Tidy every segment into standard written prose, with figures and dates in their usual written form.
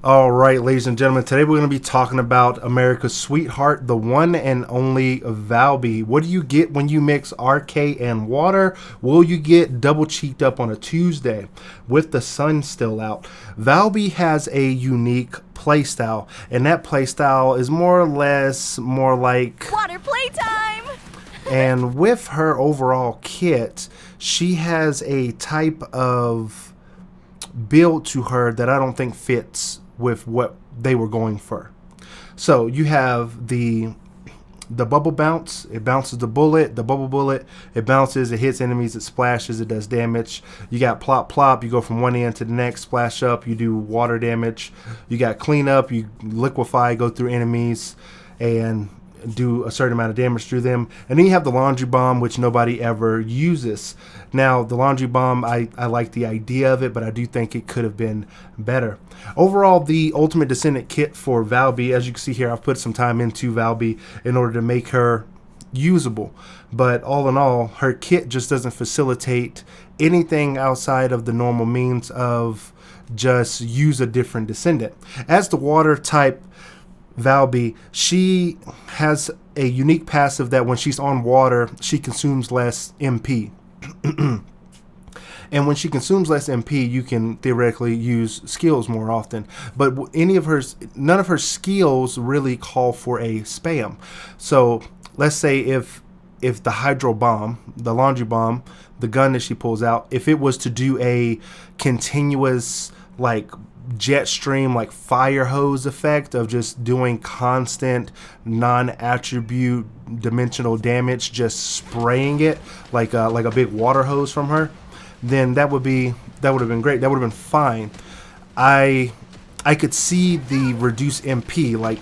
All right, ladies and gentlemen, today we're going to be talking about America's sweetheart, the one and only Valby. What do you get when you mix RK and water? Will you get double cheeked up on a Tuesday with the sun still out? Valby has a unique playstyle, and that playstyle is more or less more like water playtime. And with her overall kit, she has a type of build to her that I don't think fits with what they were going for. So you have the bubble bounce. It bounces the bullet. The bubble bullet, it bounces, it hits enemies, it splashes, it does damage. You got plop plop. You go from one end to the next. Splash up. You do water damage. You got clean up. You liquefy. Go through enemies and do a certain amount of damage through them. And then you have the laundry bomb, which nobody ever uses. Now, the laundry bomb, I like the idea of it, but I do think it could have been better. Overall, the Ultimate Descendant kit for Valby, as you can see here, I've put some time into Valby in order to make her usable. But all in all, her kit just doesn't facilitate anything outside of the normal means of just use a different Descendant. As the water type Valby, she has a unique passive that when she's on water, she consumes less MP. And when she consumes less MP, you can theoretically use skills more often. But none of her skills really call for a spam. So let's say if the hydro bomb, the laundry bomb, the gun that she pulls out, if it was to do a continuous like jet stream, like fire hose effect of just doing constant non-attribute dimensional damage, just spraying it like a big water hose from her, then that would have been great. That would have been fine. I could see the reduced MP, like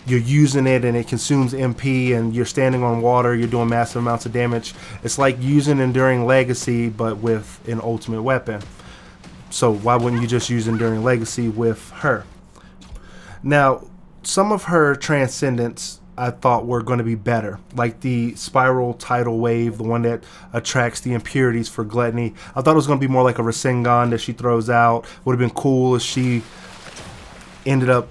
you're using it and it consumes MP and you're standing on water, you're doing massive amounts of damage. It's like using Enduring Legacy but with an ultimate weapon. So why wouldn't you just use Enduring Legacy with her? Now, some of her Transcendents I thought were going to be better, like the Spiral Tidal Wave, the one that attracts the impurities for Gluttony. I thought it was going to be more like a Rasengan that she throws out. Would have been cool if she ended up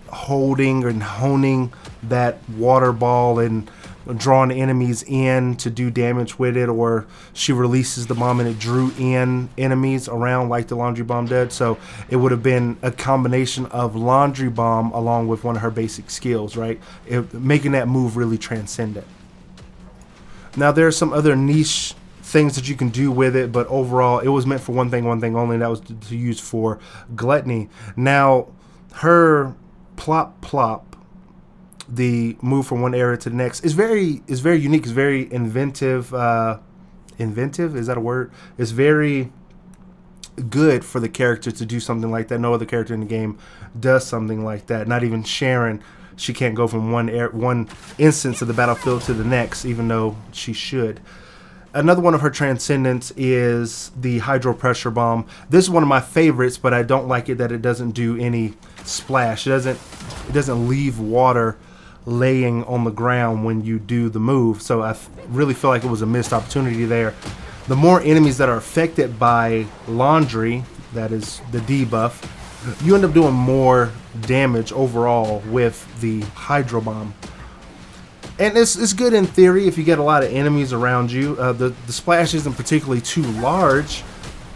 holding and honing that water ball and drawing enemies in to do damage with it, or she releases the bomb and it drew in enemies around like the laundry bomb did. So it would have been a combination of laundry bomb along with one of her basic skills, right? Making that move really transcendent. Now there are some other niche things that you can do with it, but overall it was meant for one thing only, and that was to use for Gluttony. Now her plop plop, the move from one area to the next, is very unique. It's very inventive. Inventive, is that a word? It's very good for the character to do something like that. No other character in the game does something like that. Not even Sharen. She can't go from one instance of the battlefield to the next, even though she should. Another one of her Transcendents is the Hydro Pressure Bomb. This is one of my favorites, but I don't like it that it doesn't do any splash. It doesn't leave water laying on the ground when you do the move. So I really feel like it was a missed opportunity there. The more enemies that are affected by laundry, that is the debuff, you end up doing more damage overall with the Hydro Bomb. And it's good in theory if you get a lot of enemies around you. The splash isn't particularly too large.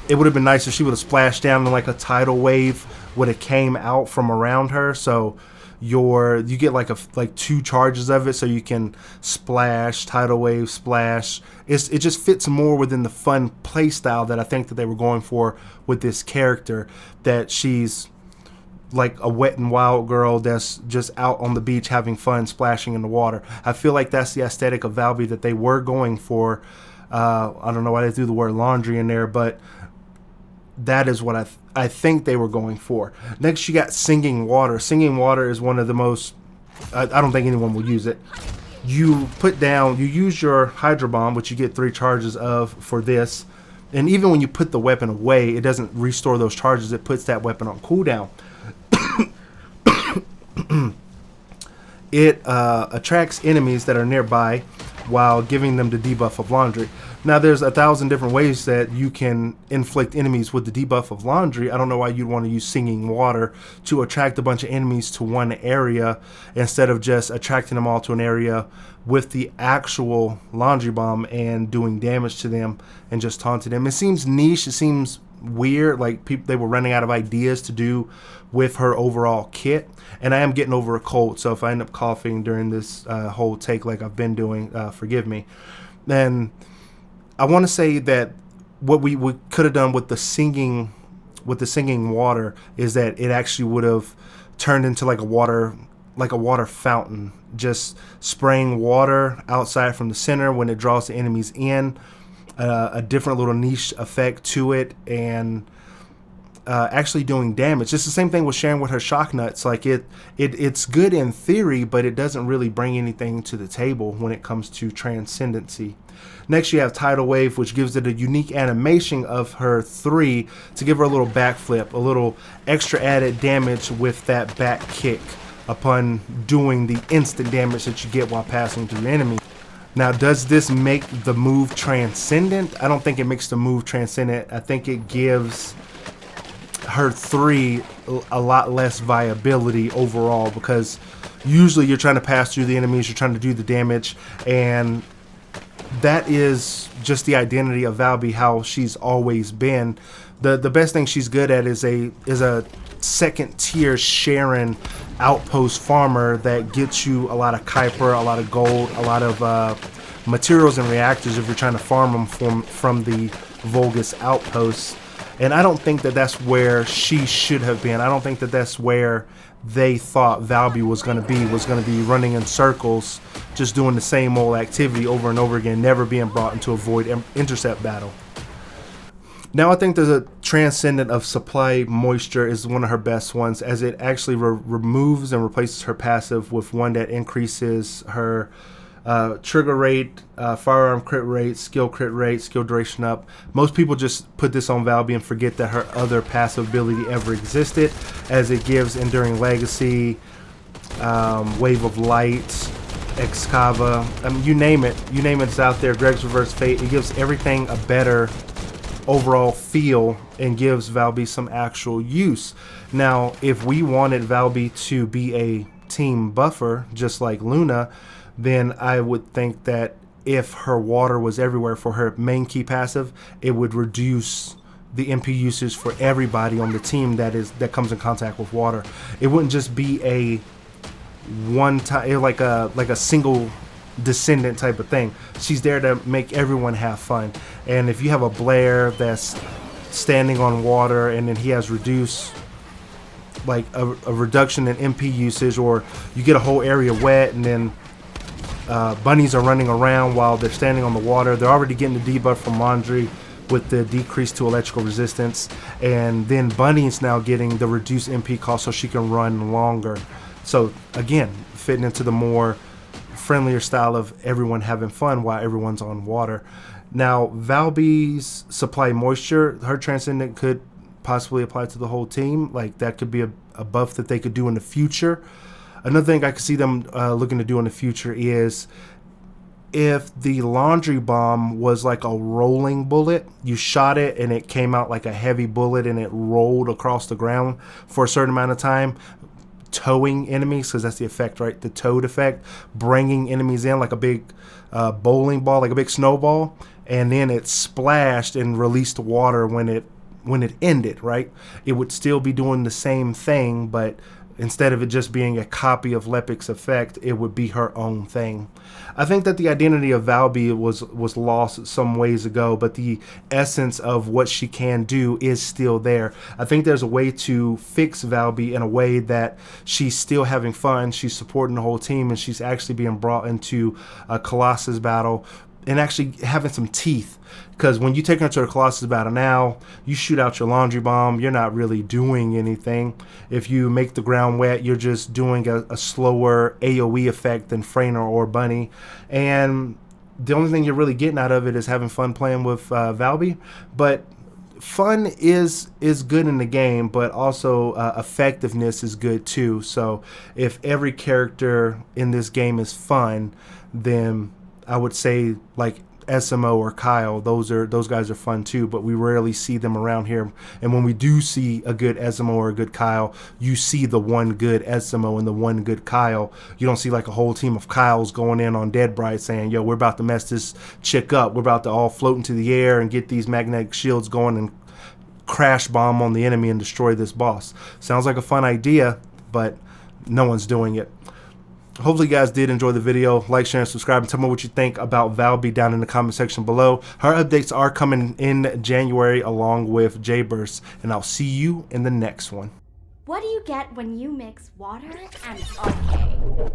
It would have been nice if she would have splashed down in like a tidal wave would have came out from around her. So you get like two charges of it, so you can splash, tidal wave, splash. It just fits more within the fun play style that I think that they were going for with this character, that she's like a wet and wild girl that's just out on the beach having fun splashing in the water. I feel like that's the aesthetic of Valby that they were going for. I don't know why they threw the word laundry in there, but that is what I think they were going for. Next, you got Singing Water. Singing Water is one of the most, I don't think anyone will use it. You use your Hydro Bomb, which you get 3 charges of for this, and even when you put the weapon away, it doesn't restore those charges. It puts that weapon on cooldown. It attracts enemies that are nearby while giving them the debuff of laundry. Now, there's 1,000 different ways that you can inflict enemies with the debuff of laundry. I don't know why you'd want to use singing water to attract a bunch of enemies to one area instead of just attracting them all to an area with the actual laundry bomb and doing damage to them and just taunting them. It seems niche. It seems weird. Like they were running out of ideas to do with her overall kit. And I am getting over a cold, so if I end up coughing during this whole take like I've been doing, forgive me. Then I want to say that what we could have done with the singing water is that it actually would have turned into like a water fountain, just spraying water outside from the center when it draws the enemies in, a different little niche effect to it, and actually doing damage. It's the same thing with Sharen with her shock nuts. Like it's good in theory, but it doesn't really bring anything to the table when it comes to transcendency. Next, you have Tidal Wave, which gives it a unique animation of her 3 to give her a little backflip, a little extra added damage with that back kick upon doing the instant damage that you get while passing through the enemy. Now, does this make the move transcendent? I don't think it makes the move transcendent. I think it gives her 3 a lot less viability overall, because usually you're trying to pass through the enemies, you're trying to do the damage, and that is just the identity of Valby, how she's always been. The best thing she's good at is a second tier Sharen outpost farmer that gets you a lot of Kuiper, a lot of gold, a lot of materials and reactors if you're trying to farm them from the Vulgus outposts. And I don't think that that's where she should have been. I don't think that that's where they thought Valby was going to be running in circles, just doing the same old activity over and over again, never being brought into a void intercept battle. Now, I think there's a Transcendent of Supply Moisture is one of her best ones, as it actually removes and replaces her passive with one that increases her trigger rate, firearm crit rate, skill duration up. Most people just put this on Valby and forget that her other passive ability ever existed, as it gives Enduring Legacy, Wave of Light, Excava, you name it, it's out there. Greg's Reverse Fate. It gives everything a better overall feel and gives Valby some actual use. Now, if we wanted Valby to be a team buffer, just like Luna, then I would think that if her water was everywhere for her main key passive, it would reduce the MP usage for everybody on the team that comes in contact with water. It wouldn't just be a one time, like a single Descendant type of thing. She's there to make everyone have fun. And if you have a Blair that's standing on water and then he has reduced, like a reduction in MP usage, or you get a whole area wet and then bunnies are running around while they're standing on the water, they're already getting the debuff from laundry with the decrease to electrical resistance, and then Bunny's now getting the reduced MP cost so she can run longer. So again, fitting into the more friendlier style of everyone having fun while everyone's on water. Now, Valby's Supply Moisture, her Transcendent could possibly apply to the whole team. Like, that could be a buff that they could do in the future. Another thing I could see them looking to do in the future is if the laundry bomb was like a rolling bullet, you shot it and it came out like a heavy bullet and it rolled across the ground for a certain amount of time, towing enemies, because that's the effect, right? The towed effect, bringing enemies in like a big bowling ball, like a big snowball, and then it splashed and released water when it ended, right? It would still be doing the same thing, but instead of it just being a copy of Lepic's effect, it would be her own thing. I think that the identity of Valby was lost some ways ago, but the essence of what she can do is still there. I think there's a way to fix Valby in a way that she's still having fun, she's supporting the whole team, and she's actually being brought into a Colossus battle and actually having some teeth. Because when you take her to a Colossus battle now, you shoot out your laundry bomb, you're not really doing anything. If you make the ground wet, you're just doing a slower AoE effect than Freyner or Bunny. And the only thing you're really getting out of it is having fun playing with Valby. But fun is good in the game, but also effectiveness is good too. So if every character in this game is fun, then I would say, like, SMO or Kyle. Those guys are fun too, but we rarely see them around here. And when we do see a good SMO or a good Kyle, you see the one good SMO and the one good Kyle. You don't see like a whole team of Kyles going in on Dead Bright saying, yo, we're about to mess this chick up. We're about to all float into the air and get these magnetic shields going and crash bomb on the enemy and destroy this boss. Sounds like a fun idea, but no one's doing it. Hopefully you guys did enjoy the video. Like, share, and subscribe, and tell me what you think about Valby down in the comment section below. Her updates are coming in January along with J-Burst, and I'll see you in the next one. What do you get when you mix water and RK?